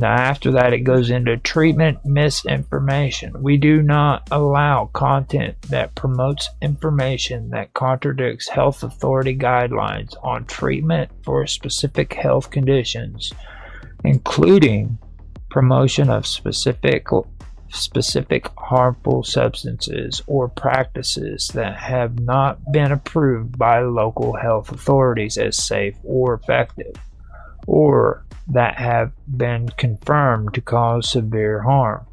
Now, after that, it goes into treatment misinformation. We do not allow content that promotes information that contradicts health authority guidelines on treatment for specific health conditions, including promotion of specific harmful substances or practices that have not been approved by local health authorities as safe or effective, or that have been confirmed to cause severe harm.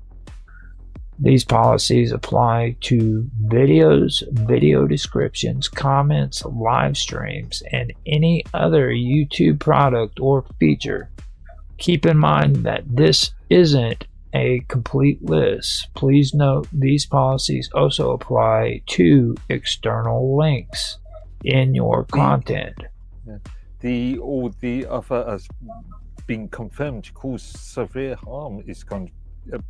These policies apply to videos, video descriptions, comments, live streams, and any other YouTube product or feature. Keep in mind that this isn't a complete list. Please note these policies also apply to external links in your content. All the other has been confirmed to cause severe harm is going to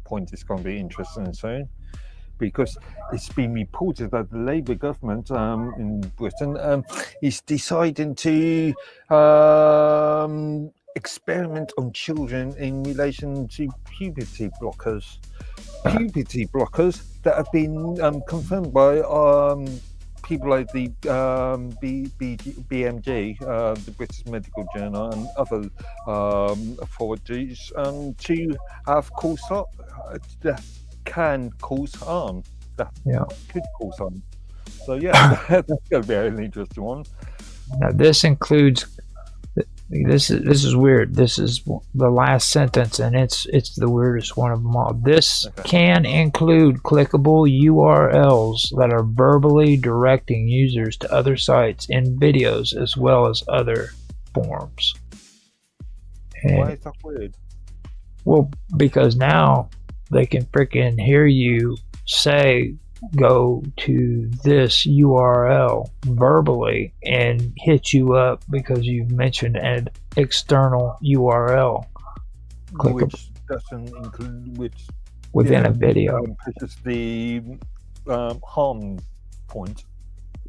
be interesting soon, because it's been reported that the Labour government in Britain is deciding to experiment on children in relation to puberty blockers. Puberty blockers that have been confirmed by people like the BMJ, the British Medical Journal, and other authorities to have caused harm, that can cause harm, that could cause harm. So yeah, that's going to be an interesting one. Now this includes. This is weird. This is the last sentence, and it's the weirdest one of them all. This can include clickable URLs that are verbally directing users to other sites in videos as well as other forms. And, why is that weird? Well, because now they can freaking hear you say, go to this URL verbally and hit you up because you've mentioned an external URL. Which doesn't include within a video. Pushes the harm point.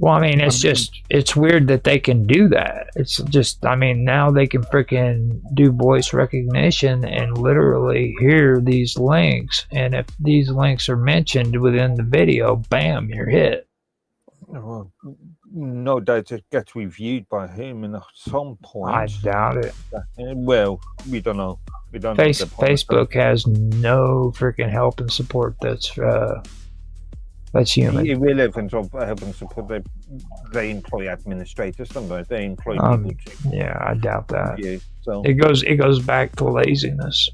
Well, I mean, it's weird that they can do that. It's just, I mean, now they can freaking do voice recognition and literally hear these links. And if these links are mentioned within the video, bam, you're hit. Well, no doubt it gets reviewed by him at some point. I doubt it. Well, we don't know. We don't. Facebook has no freaking help and support that's human. Irrelevant of help and support. They employ administrators, don't they? They employ people to. Yeah, I doubt that. Yeah, so it goes back to laziness.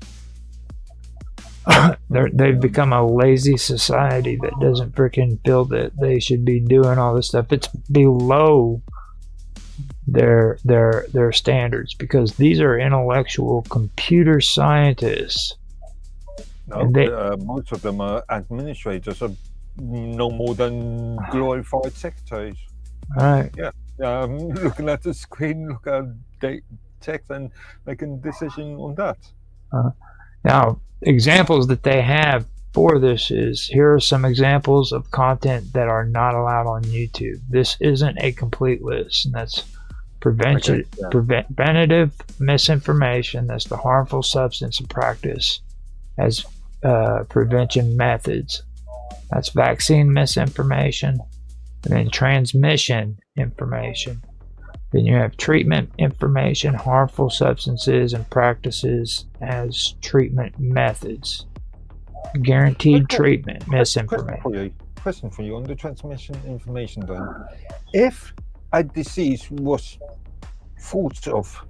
They've become a lazy society that doesn't freaking feel that they should be doing all this stuff. It's below their standards, because these are intellectual computer scientists. No, most of them are administrators. Are no more than glorified secretaries. Right. Yeah. Looking at the screen, look at text, and making a decision on that. Now, examples that they have for this is, here are some examples of content that are not allowed on YouTube. This isn't a complete list, and that's preventative misinformation. That's the harmful substance and practice as prevention methods. That's vaccine misinformation, and then transmission information. Then you have treatment information, harmful substances and practices as treatment methods. Guaranteed treatment misinformation. Question for you on the transmission information then. If a disease was thought of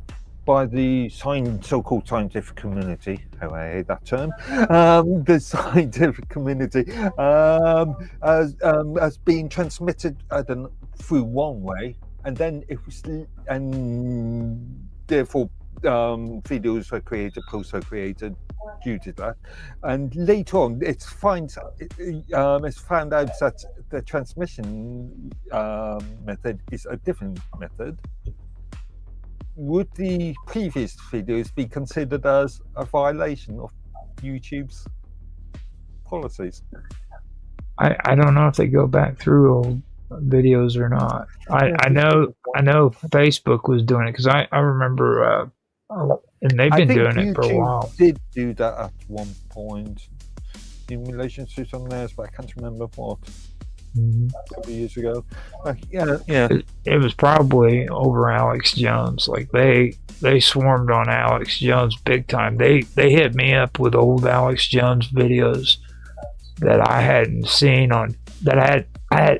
by the so-called scientific community, how I hate that term, the scientific community, as being transmitted through one way, and then it was, and therefore videos are created, posts are created due to that, and later on it's found out that the transmission method is a different method. Would the previous videos be considered as a violation of YouTube's policies? I don't know if they go back through old videos or not. I know Facebook was doing it, because I remember and they've I been think doing it for a YouTube while. did do that at one point in relation to some theirs, but I can't remember what. Mhm. A couple of years ago. Yeah. It was probably over Alex Jones. Like they swarmed on Alex Jones big time. They hit me up with old Alex Jones videos that I hadn't seen on that I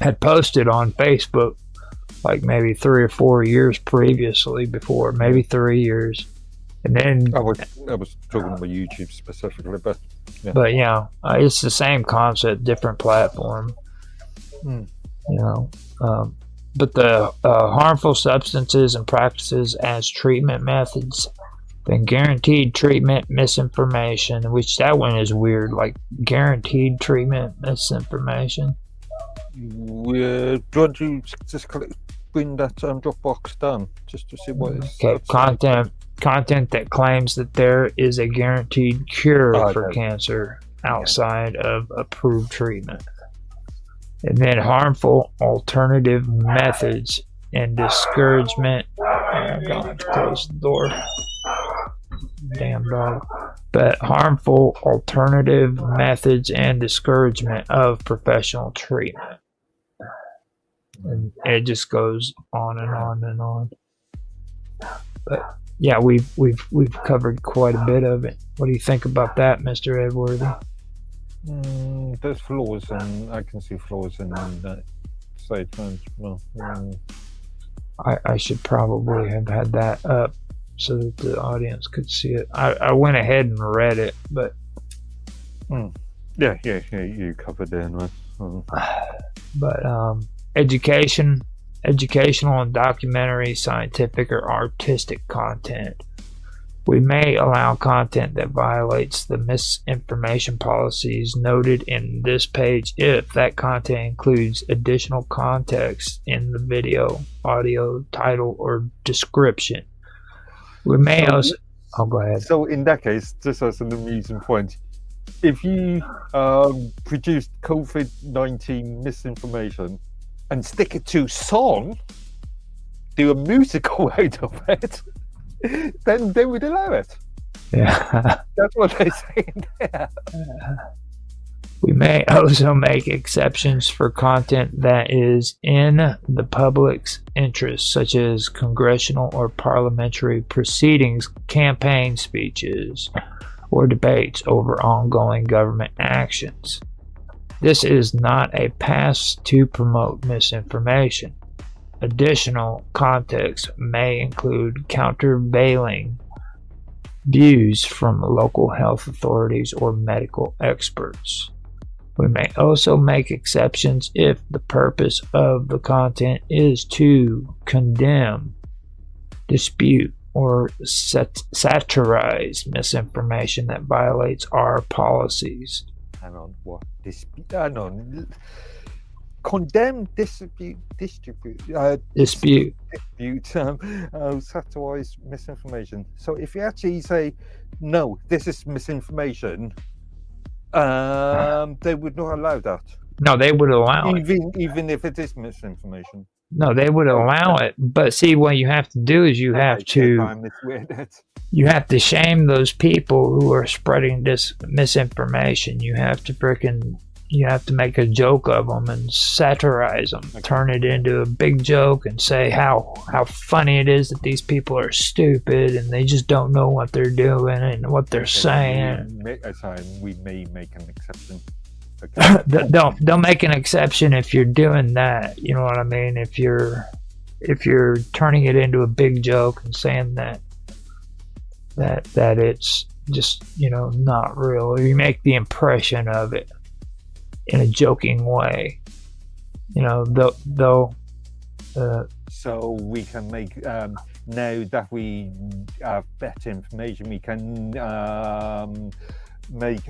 had posted on Facebook like maybe 3 or 4 years previously before, maybe 3 years. And then I was talking about YouTube specifically, but yeah. But it's the same concept, different platform. Mm. But the harmful substances and practices as treatment methods, then guaranteed treatment misinformation, which that one is weird, like guaranteed treatment misinformation. Do you want to just bring that Dropbox down just to see what it's Content that claims that there is a guaranteed cure for cancer outside of approved treatment. And then harmful alternative methods and discouragement. Oh God, close the door. Damn dog. But harmful alternative methods and discouragement of professional treatment. And it just goes on and on and on. But yeah, we've covered quite a bit of it. What do you think about that, Mr. Edworthy? There's flaws, and I can see flaws in that statement. Well, I should probably have had that up so that the audience could see it. I went ahead and read it, but yeah, you covered it anyway. But educational and documentary, scientific, or artistic content. We may allow content that violates the misinformation policies noted in this page if that content includes additional context in the video, audio, title, or description. We may also... Oh, go ahead. So in that case, just as an amusing point, if you produced COVID-19 misinformation and stick it to song, do a musical out of it, then they would allow it. Yeah. That's what they're saying there. We may also make exceptions for content that is in the public's interest, such as congressional or parliamentary proceedings, campaign speeches, or debates over ongoing government actions. This is not a pass to promote misinformation. Additional context may include countervailing views from local health authorities or medical experts. We may also make exceptions if the purpose of the content is to condemn, dispute, or satirize misinformation that violates our policies. Hang on, what? Condemn, dispute, satirize misinformation. So if you actually say, no, this is misinformation, they would not allow that. No, they would allow it. Even if it is misinformation. No, they would allow it. But see, what you have to do is you have to shame those people who are spreading this misinformation. You have to make a joke of them and satirize them, turn it into a big joke and say how funny it is that these people are stupid and they just don't know what they're doing and what they're saying. We may make an exception. Okay. Don't make an exception if you're doing that. You know what I mean? If you're turning it into a big joke and saying that it's just not real, or you make the impression of it in a joking way, they'll so we can make now that we have better information, we can make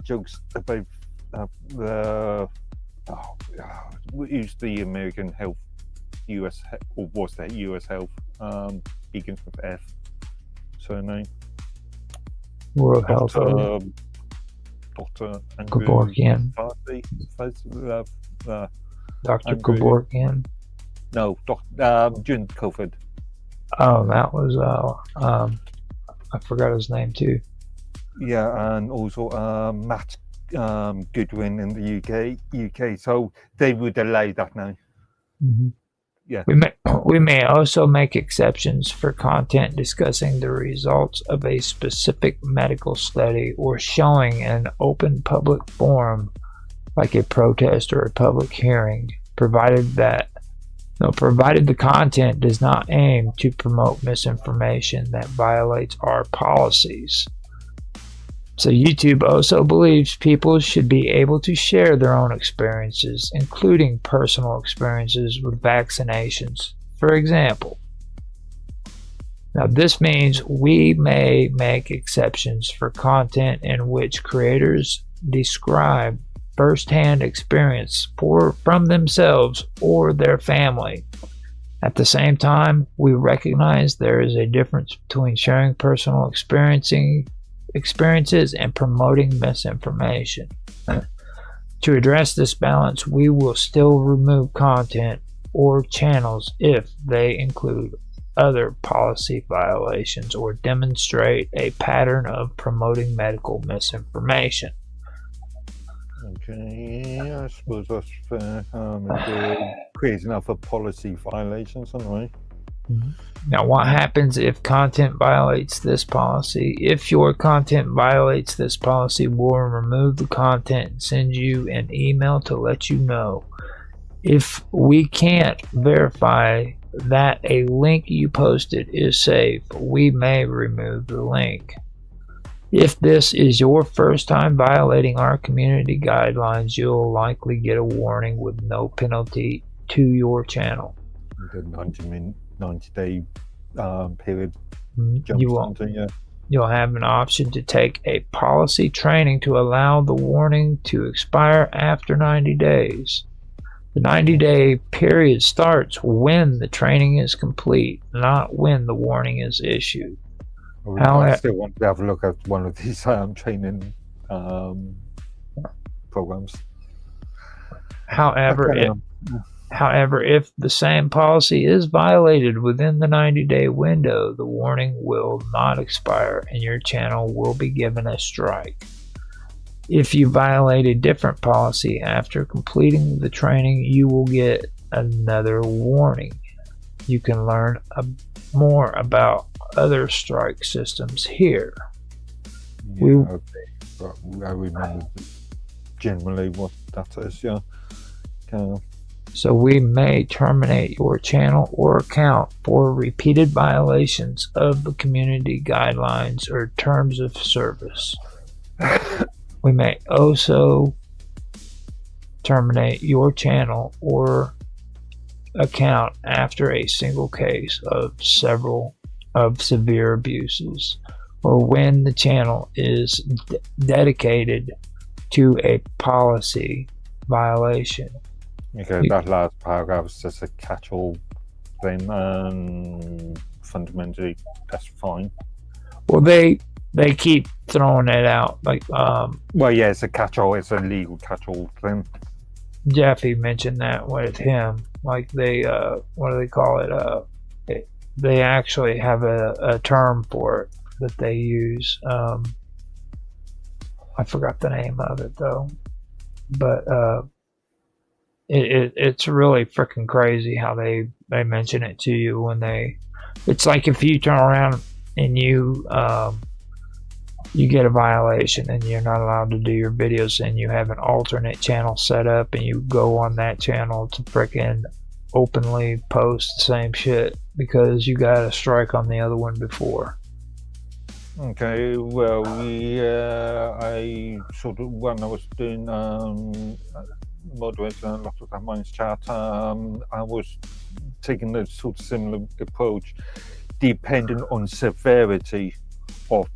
jokes about use the American health, US, or was that US health, begins with F surname, World Health Dr. Kevorkian. Dr. Kevorkian. No, during COVID. Oh, that was I forgot his name too. Yeah, and also Matt Goodwin in the UK. So they would allow that now. Mm-hmm. Yeah. We may also make exceptions for content discussing the results of a specific medical study or showing an open public forum, like a protest or a public hearing, provided the content does not aim to promote misinformation that violates our policies. So YouTube also believes people should be able to share their own experiences, including personal experiences with vaccinations, for example. Now, this means we may make exceptions for content in which creators describe first-hand experience from themselves or their family. At the same time, we recognize there is a difference between sharing personal experiences and promoting misinformation. To address this balance, we will still remove content or channels if they include other policy violations or demonstrate a pattern of promoting medical misinformation. Okay, I suppose that's fair. If they're creating other policy violations, anyway. Now, what happens if content violates this policy? If your content violates this policy, we'll remove the content and send you an email to let you know. If we can't verify that a link you posted is safe, we may remove the link. If this is your first time violating our community guidelines, you'll likely get a warning with no penalty to your channel. The 90-day period. You'll have an option to take a policy training to allow the warning to expire after 90 days. The 90-day period starts when the training is complete, not when the warning is issued. I still want to have a look at one of these training programs. However, if the same policy is violated within the 90-day window, the warning will not expire and your channel will be given a strike. If you violate a different policy after completing the training, you will get another warning. You can learn more about other strike systems here. Yeah, but I remember generally what that is, yeah. So we may terminate your channel or account for repeated violations of the community guidelines or terms of service. We may also terminate your channel or account after a single case of severe abuses, or when the channel is dedicated to a policy violation. Okay, that last paragraph is just a catch-all thing, and fundamentally that's fine. Well, they keep throwing it out like well, yeah, it's a catch-all, it's a legal catch-all thing. Jeffy mentioned that with him, like they what do they call it, they actually have a term for it that they use. I forgot the name of it though, but it's really freaking crazy how they mention it to you when it's like if you turn around and you get a violation and you're not allowed to do your videos and you have an alternate channel set up and you go on that channel to freaking openly post the same shit because you got a strike on the other one before. Okay, well, I sort of, when I was doing moderating a lot of that Minds chat, I was taking a sort of similar approach, depending on severity of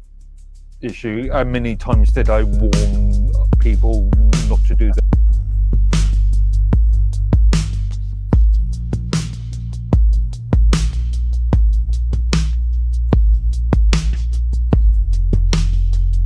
issue. How many times did I warn people not to do that?